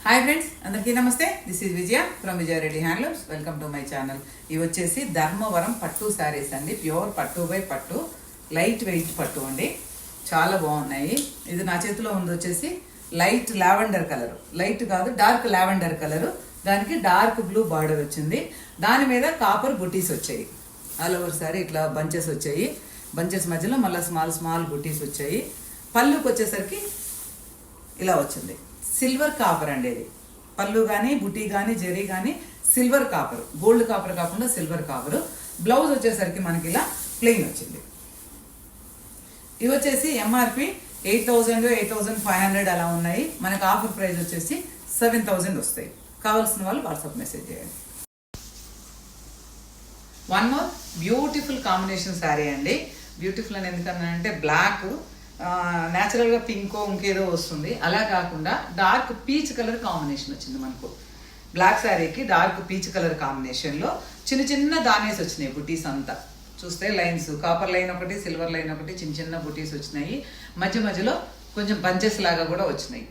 Hi friends, అందరికీ నమస్తే. This is Vijaya from Vijaya Reddy handlooms. Welcome to my channel. ఇవి వచ్చేసి ధర్మవరం పట్టు శారీస్ అండి. ప్యూర్ పట్టు బై పట్టు, లైట్ వెయిట్ పట్టు అండి. చాలా బాగున్నాయి. ఇది నా చేతిలో ఉంది వచ్చేసి లైట్ లావెండర్ కలర్, లైట్ కాదు డార్క్ లావెండర్ కలర్. దానికి డార్క్ బ్లూ బార్డర్ వచ్చింది. దాని మీద కాపర్ బుటీస్ వచ్చాయి. ఆల్ ఓవర్ సారీ ఇట్లా బంచెస్ వచ్చాయి. బంచెస్ మధ్యలో మళ్ళీ స్మాల్ స్మాల్ బుటీస్ వచ్చాయి. పళ్ళుకి వచ్చేసరికి ఇలా వచ్చింది. సిల్వర్ కాపర్ అండి. ఇది పళ్ళు కానీ బుటీ కానీ జరీ కానీ సిల్వర్ కాపర్, గోల్డ్ కాపర్ కాకుండా సిల్వర్ కాపర్. బ్లౌజ్ వచ్చేసరికి మనకి ఇలా ప్లెయిన్ వచ్చింది. ఇవి వచ్చేసి ఎంఆర్పి 8,000 8,500 అలా ఉన్నాయి. మనకి ఆఫర్ ప్రైస్ వచ్చేసి 7,000 వస్తాయి. కావాల్సిన వాళ్ళు వాట్సాప్ మెసేజ్ చేయండి. One more beautiful combination sari అండి. బ్యూటిఫుల్ అని ఎందుకన్నానంటే బ్లాక్ న్యాచురల్గా పింకో ఇంకేదో వస్తుంది, అలా కాకుండా డార్క్ పీచ్ కలర్ కాంబినేషన్ వచ్చింది మనకు. బ్లాక్ శారీకి డార్క్ పీచ్ కలర్ కాంబినేషన్లో చిన్న చిన్న దానేసి వచ్చినాయి. బుటీస్ అంతా చూస్తే లైన్స్, కాపర్ లైన్ ఒకటి, సిల్వర్ లైన్ ఒకటి, చిన్న చిన్న బుటీస్ వచ్చినాయి. మధ్య మధ్యలో కొంచెం బంచెస్ లాగా కూడా వచ్చినాయి.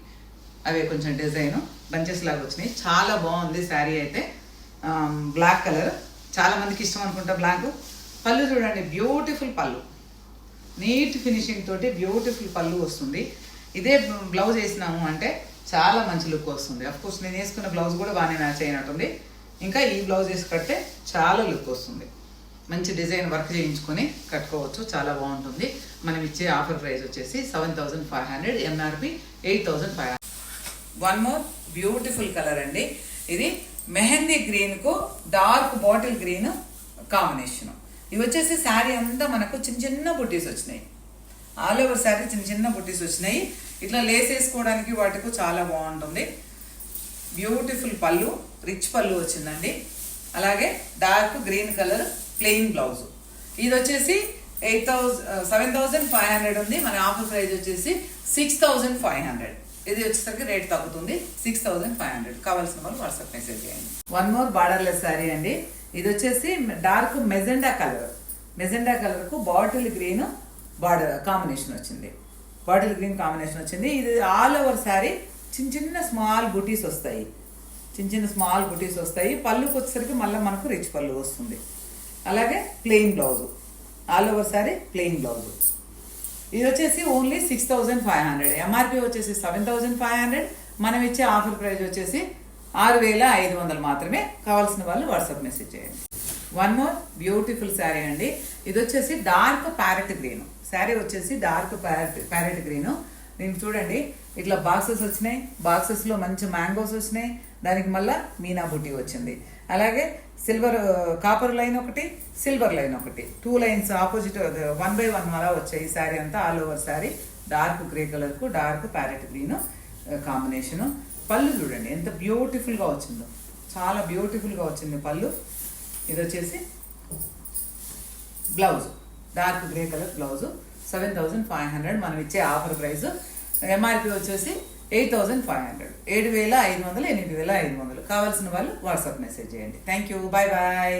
అవే కొంచెం డిజైన్ బంచెస్ లాగా వచ్చినాయి. చాలా బాగుంది శారీ అయితే. బ్లాక్ కలర్ చాలా మందికి ఇష్టం అనుకుంటా బ్లాక్. పళ్ళు చూడండి, బ్యూటిఫుల్ పళ్ళు, నీట్ ఫినిషింగ్ తోటి బ్యూటిఫుల్ పళ్ళు వస్తుంది. ఇదే బ్లౌజ్ వేసినాము అంటే చాలా మంచి లుక్ వస్తుంది. అఫ్కోర్స్ నేను వేసుకున్న బ్లౌజ్ కూడా బాగానే మ్యాచ్ అయినట్టుంది. ఇంకా ఈ బ్లౌజ్ వేసి కట్టే చాలా లుక్ వస్తుంది. మంచి డిజైన్ వర్క్ చేయించుకొని కట్టుకోవచ్చు, చాలా బాగుంటుంది. మనం ఇచ్చే ఆఫర్ ప్రైస్ వచ్చేసి 7,500, MRP 8,500. One more beautiful colour అండి. ఇది మెహందీ గ్రీన్కు డార్క్ బాటిల్ గ్రీన్ కాంబినేషన్. ఇవి వచ్చేసి శారీ అంతా మనకు చిన్న చిన్న బుట్టీస్ వచ్చినాయి. ఆల్ ఓవర్ శారీ చిన్న చిన్న బుట్టీస్ వచ్చినాయి. ఇట్లా లేస్ వేసుకోవడానికి వాటికి చాలా బాగుంటుంది. బ్యూటిఫుల్ పళ్ళు, రిచ్ పళ్ళు వచ్చిందండి. అలాగే dark green colour plain blouse. ఇది వచ్చేసి 7,500 ఉంది. మన ఆఫర్ ప్రైస్ వచ్చేసి 6,500. ఇది వచ్చేసరికి రేట్ తగ్గుతుంది, 6,500. కావాల్సిన వాళ్ళు వాట్సాప్ మెసేజ్ చేయండి. వన్ మోర్ బార్డర్లెస్ శారీ అండి. ఇది వచ్చేసి డార్క్ మెజెండా కలర్, మెజెండా కలర్కు బాటిల్ గ్రీన్ బార్డర్ కాంబినేషన్ వచ్చింది. బాటిల్ గ్రీన్ కాంబినేషన్ వచ్చింది. ఇది ఆల్ ఓవర్ శారీ చిన్న చిన్న స్మాల్ బుటీస్ వస్తాయి. చిన్న చిన్న స్మాల్ బుటీస్ వస్తాయి. పళ్ళుకి వచ్చేసరికి మళ్ళీ మనకు రిచ్ పళ్ళు వస్తుంది. అలాగే plain blouse, all over sari plain blouse. ఇది వచ్చేసి ఓన్లీ 6,500. ఎంఆర్పి వచ్చేసి 7,500. మనం ఇచ్చే ఆఫర్ ప్రైస్ వచ్చేసి 6,500 మాత్రమే. కావాల్సిన వాళ్ళు వాట్సాప్ మెసేజ్ చేయండి. వన్ మోర్ బ్యూటిఫుల్ శారీ అండి. ఇది వచ్చేసి డార్క్ ప్యారెట్ గ్రీన్ శారీ. వచ్చేసి డార్క్ ప్యారెట్ గ్రీన్. దీనికి చూడండి ఇట్లా బాక్సెస్ వచ్చినాయి. బాక్సెస్లో మంచి మ్యాంగోస్ వచ్చినాయి. దానికి మళ్ళీ మీనా బుటీ వచ్చింది. అలాగే సిల్వర్ కాపర్ లైన్ ఒకటి, సిల్వర్ లైన్ ఒకటి, 2 లైన్స్ ఆపోజిట్ 1 by 1 అలా వచ్చాయి. ఈ శారీ అంతా all over sari dark grey కలర్కు డార్క్ ప్యారెట్ గ్రీన్ కాంబినేషను. పళ్ళు చూడండి ఎంత బ్యూటిఫుల్గా వచ్చిందో, చాలా బ్యూటిఫుల్గా వచ్చింది పళ్ళు. ఇది వచ్చేసి blouse, dark grey colour blouse. 7,500 మనం ఇచ్చే ఆఫర్ ప్రైస్. ఎంఆర్పి వచ్చేసి 8,500, 7,500, 8,500. కావాల్సిన వాళ్ళు వాట్సాప్ మెసేజ్ చేయండి. Thank you, bye bye.